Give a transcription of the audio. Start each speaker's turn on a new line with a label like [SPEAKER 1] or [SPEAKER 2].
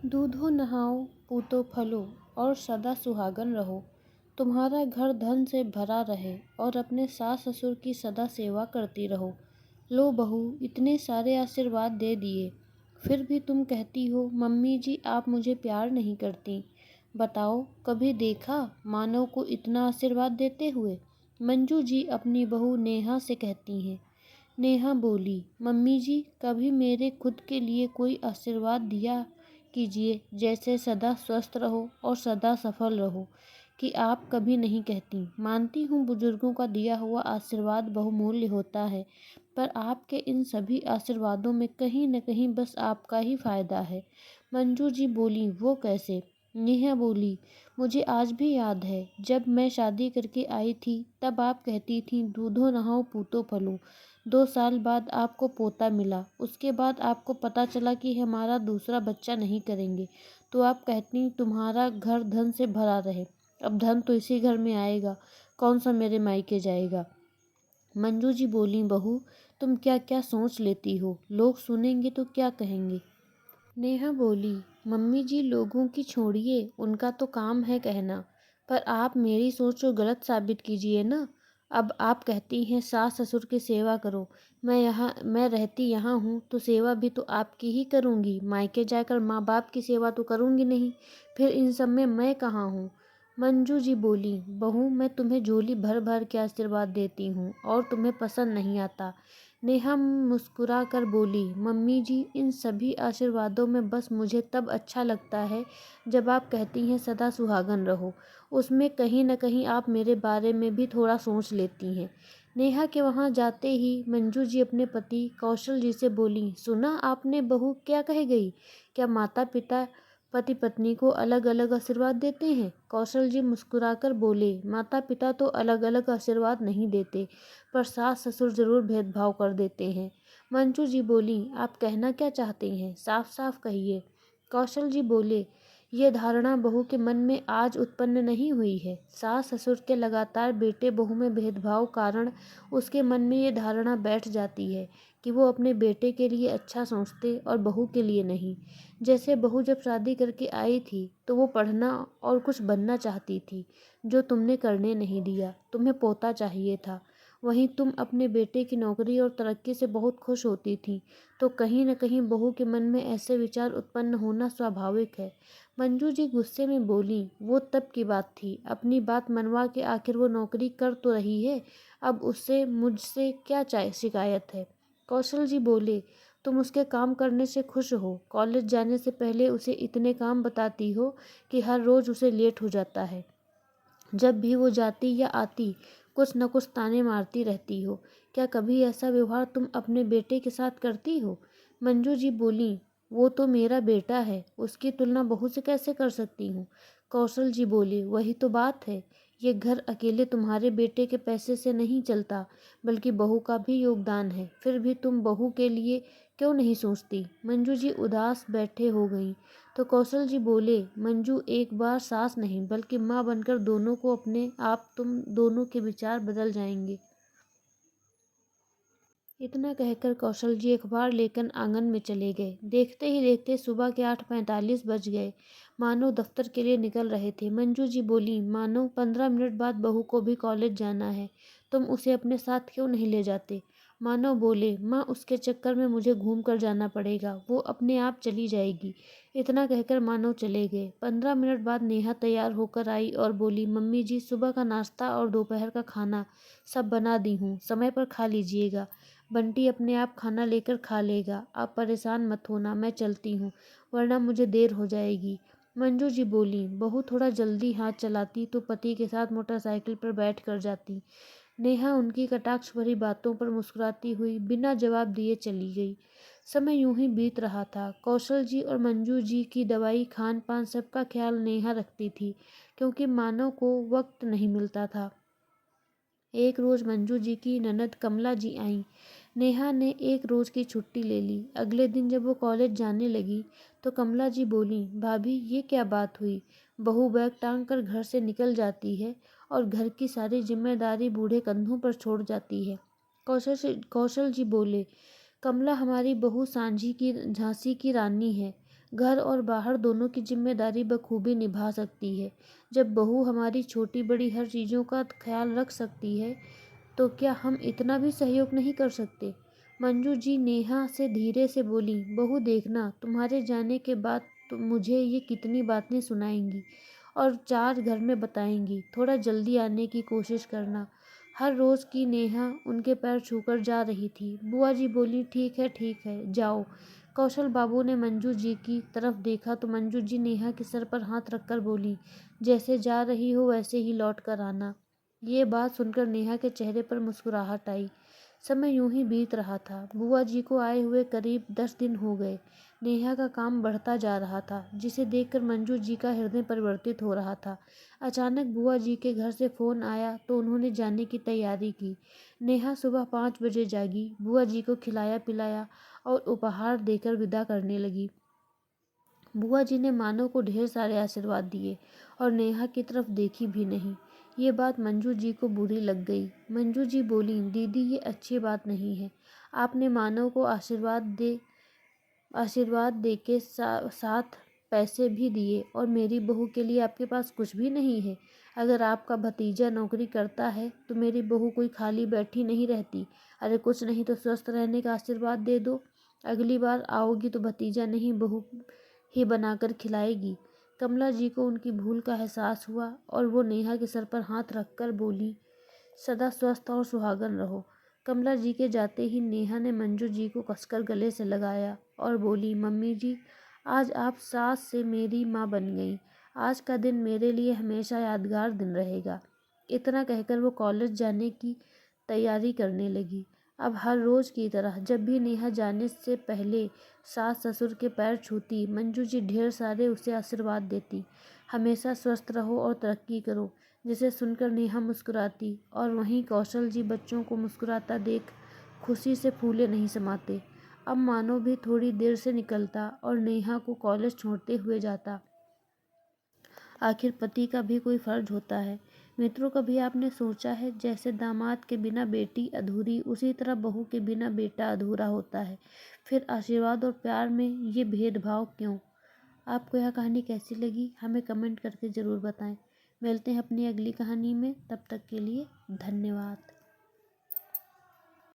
[SPEAKER 1] दूधो नहाओ पूतो फलो और सदा सुहागन रहो। तुम्हारा घर धन से भरा रहे और अपने सास ससुर की सदा सेवा करती रहो। लो बहू, इतने सारे आशीर्वाद दे दिए, फिर भी तुम कहती हो मम्मी जी आप मुझे प्यार नहीं करती। बताओ, कभी देखा मानव को इतना आशीर्वाद देते हुए? मंजू जी अपनी बहू नेहा से कहती हैं। नेहा बोली, मम्मी जी कभी मेरे खुद के लिए कोई आशीर्वाद दिया कीजिए, जैसे सदा स्वस्थ रहो और सदा सफल रहो, कि आप कभी नहीं कहती। मानती हूँ बुजुर्गों का दिया हुआ आशीर्वाद बहुमूल्य होता है, पर आपके इन सभी आशीर्वादों में कहीं न कहीं बस आपका ही फायदा है। मंजू जी बोली, वो कैसे? नेहा बोली, मुझे आज भी याद है जब मैं शादी करके आई थी तब आप कहती थी दूधो नहाओ पूतो फलो। 2 साल बाद आपको पोता मिला, उसके बाद आपको पता चला कि हमारा दूसरा बच्चा नहीं करेंगे, तो आप कहती तुम्हारा घर धन से भरा रहे। अब धन तो इसी घर में आएगा, कौन सा मेरे मायके जाएगा। मंजू जी बोली, बहू तुम क्या क्या सोच लेती हो, लोग सुनेंगे तो क्या कहेंगे। नेहा बोली, मम्मी जी लोगों की छोड़िए, उनका तो काम है कहना, पर आप मेरी सोच को गलत साबित कीजिए ना। अब आप कहती हैं सास ससुर की सेवा करो, मैं रहती यहाँ हूँ तो सेवा भी तो आपकी ही करूँगी, मायके जाकर माँ बाप की सेवा तो करूँगी नहीं, फिर इन सब में मैं कहाँ हूँ। मंजू जी बोली, बहू मैं तुम्हें झोली भर भर के आशीर्वाद देती हूँ और तुम्हें पसंद नहीं आता। नेहा मुस्कुरा कर बोली, मम्मी जी इन सभी आशीर्वादों में बस मुझे तब अच्छा लगता है जब आप कहती हैं सदा सुहागन रहो, उसमें कहीं न कहीं आप मेरे बारे में भी थोड़ा सोच लेती हैं। नेहा के वहाँ जाते ही मंजू जी अपने पति कौशल जी से बोली, सुना आपने बहू क्या कह गई? क्या माता पिता पति पत्नी को अलग अलग आशीर्वाद देते हैं? कौशल जी मुस्कुराकर बोले, माता पिता तो अलग अलग आशीर्वाद नहीं देते, पर सास ससुर जरूर भेदभाव कर देते हैं। मंजू जी बोली, आप कहना क्या चाहते हैं, साफ साफ कहिए। कौशल जी बोले, ये धारणा बहू के मन में आज उत्पन्न नहीं हुई है। सास ससुर के लगातार बेटे बहू में भेदभाव कारण उसके मन में ये धारणा बैठ जाती है कि वो अपने बेटे के लिए अच्छा सोचते और बहू के लिए नहीं। जैसे बहू जब शादी करके आई थी तो वो पढ़ना और कुछ बनना चाहती थी, जो तुमने करने नहीं दिया, तुम्हें पोता चाहिए था। वहीं तुम अपने बेटे की नौकरी और तरक्की से बहुत खुश होती थी, तो कहीं न कहीं बहू के मन में ऐसे विचार उत्पन्न होना स्वाभाविक है। मंजू जी गुस्से में बोली, वो तब की बात थी, अपनी बात मनवा के आखिर वो नौकरी कर तो रही है, अब उससे मुझसे क्या शिकायत है। कौशल जी बोले, तुम उसके काम करने से खुश हो, कॉलेज जाने से पहले उसे इतने काम बताती हो कि हर रोज उसे लेट हो जाता है। जब भी वो जाती या आती कुछ न कुछ ताने मारती रहती हो। क्या कभी ऐसा व्यवहार तुम अपने बेटे के साथ करती हो? मंजू जी बोली, वो तो मेरा बेटा है, उसकी तुलना बहू से कैसे कर सकती हूँ। कौशल जी बोले, वही तो बात है, ये घर अकेले तुम्हारे बेटे के पैसे से नहीं चलता, बल्कि बहू का भी योगदान है, फिर भी तुम बहू के लिए क्यों नहीं सोचती। मंजू जी उदास बैठे हो गईं, तो कौशल जी बोले, मंजू एक बार सास नहीं बल्कि माँ बनकर दोनों को अपने आप तुम दोनों के विचार बदल जाएंगे। इतना कहकर कौशल जी अखबार लेकर आंगन में चले गए। देखते ही देखते सुबह के 8:45 बज गए। मानव दफ्तर के लिए निकल रहे थे। मंजू जी बोली, मानव 15 मिनट बाद बहू को भी कॉलेज जाना है, तुम उसे अपने साथ क्यों नहीं ले जाते। मानव बोले, माँ उसके चक्कर में मुझे घूम कर जाना पड़ेगा, वो अपने आप चली जाएगी। इतना कहकर मानव चले गए। 15 मिनट बाद नेहा तैयार होकर आई और बोली, मम्मी जी सुबह का नाश्ता और दोपहर का खाना सब बना दी हूँ, समय पर खा लीजिएगा। बंटी अपने आप खाना लेकर खा लेगा, आप परेशान मत होना, मैं चलती हूँ, वरना मुझे देर हो जाएगी। मंजू जी बोली, बहू थोड़ा जल्दी हाथ चलाती तो पति के साथ मोटरसाइकिल पर बैठ कर जाती। नेहा उनकी कटाक्ष भरी बातों पर मुस्कुराती हुई बिना जवाब दिए चली गई। समय यूं ही बीत रहा था। कौशल जी और मंजू जी की दवाई, खान पान सबका ख्याल नेहा रखती थी, क्योंकि मानव को वक्त नहीं मिलता था। एक रोज मंजू जी की ननद कमला जी आईं। नेहा ने एक रोज की छुट्टी ले ली। अगले दिन जब वो कॉलेज जाने लगी तो कमला जी बोली, भाभी ये क्या बात हुई, बहू बैग टांग कर घर से निकल जाती है और घर की सारी जिम्मेदारी बूढ़े कंधों पर छोड़ जाती है। कौशल जी बोले, कमला हमारी बहू सांझी की झांसी की रानी है, घर और बाहर दोनों की जिम्मेदारी बखूबी निभा सकती है। जब बहू हमारी छोटी बड़ी हर चीज़ों का ख्याल रख सकती है तो क्या हम इतना भी सहयोग नहीं कर सकते? मंजू जी नेहा से धीरे से बोली, बहू देखना, तुम्हारे जाने के बाद तो मुझे ये कितनी बातें सुनाएंगी और 4 घर में बताएंगी। थोड़ा जल्दी आने की कोशिश करना। हर रोज़ की नेहा उनके पैर छूकर जा रही थी। बुआ जी बोली, ठीक है, जाओ। कौशल बाबू ने मंजू जी की तरफ देखा तो मंजू जी नेहा के सर पर हाथ रखकर बोली, जैसे जा रही हो वैसे ही लौट कर आना। ये बात सुनकर नेहा के चेहरे पर मुस्कुराहट आई। समय यूं ही बीत रहा था। बुआ जी को आए हुए करीब 10 दिन हो गए। नेहा का काम बढ़ता जा रहा था, जिसे देखकर मंजू जी का हृदय परिवर्तित हो रहा था। अचानक बुआ जी के घर से फ़ोन आया तो उन्होंने जाने की तैयारी की। नेहा सुबह 5 बजे जागी, बुआ जी को खिलाया पिलाया और उपहार देकर विदा करने लगी। बुआ जी ने मानव को ढेर सारे आशीर्वाद दिए और नेहा की तरफ देखी भी नहीं। ये बात मंजू जी को बुरी लग गई। मंजू जी बोली, दीदी ये अच्छी बात नहीं है। आपने मानव को आशीर्वाद दे के साथ पैसे भी दिए और मेरी बहू के लिए आपके पास कुछ भी नहीं है। अगर आपका भतीजा नौकरी करता है तो मेरी बहू कोई खाली बैठी नहीं रहती। अरे कुछ नहीं तो स्वस्थ रहने का आशीर्वाद दे दो। अगली बार आओगी तो भतीजा नहीं बहू ही बनाकर खिलाएगी। कमला जी को उनकी भूल का एहसास हुआ और वो नेहा के सर पर हाथ रखकर बोली, सदा स्वस्थ और सुहागन रहो। कमला जी के जाते ही नेहा ने मंजू जी को कसकर गले से लगाया और बोली, मम्मी जी, आज आप सास से मेरी माँ बन गई। आज का दिन मेरे लिए हमेशा यादगार दिन रहेगा। इतना कहकर वो कॉलेज जाने की तैयारी करने लगी। अब हर रोज़ की तरह जब भी नेहा जाने से पहले सास ससुर के पैर छूती, मंजू जी ढेर सारे उसे आशीर्वाद देती, हमेशा स्वस्थ रहो और तरक्की करो। जिसे सुनकर नेहा मुस्कुराती और वहीं कौशल जी बच्चों को मुस्कुराता देख खुशी से फूले नहीं समाते। अब मानो भी थोड़ी देर से निकलता और नेहा को कॉलेज छोड़ते हुए जाता। आखिर पति का भी कोई फर्ज होता है। मित्रों, कभी आपने सोचा है जैसे दामाद के बिना बेटी अधूरी, उसी तरह बहू के बिना बेटा अधूरा होता है। फिर आशीर्वाद और प्यार में ये भेदभाव क्यों? आपको यह कहानी कैसी लगी हमें कमेंट करके ज़रूर बताएं। मिलते हैं अपनी अगली कहानी में, तब तक के लिए धन्यवाद।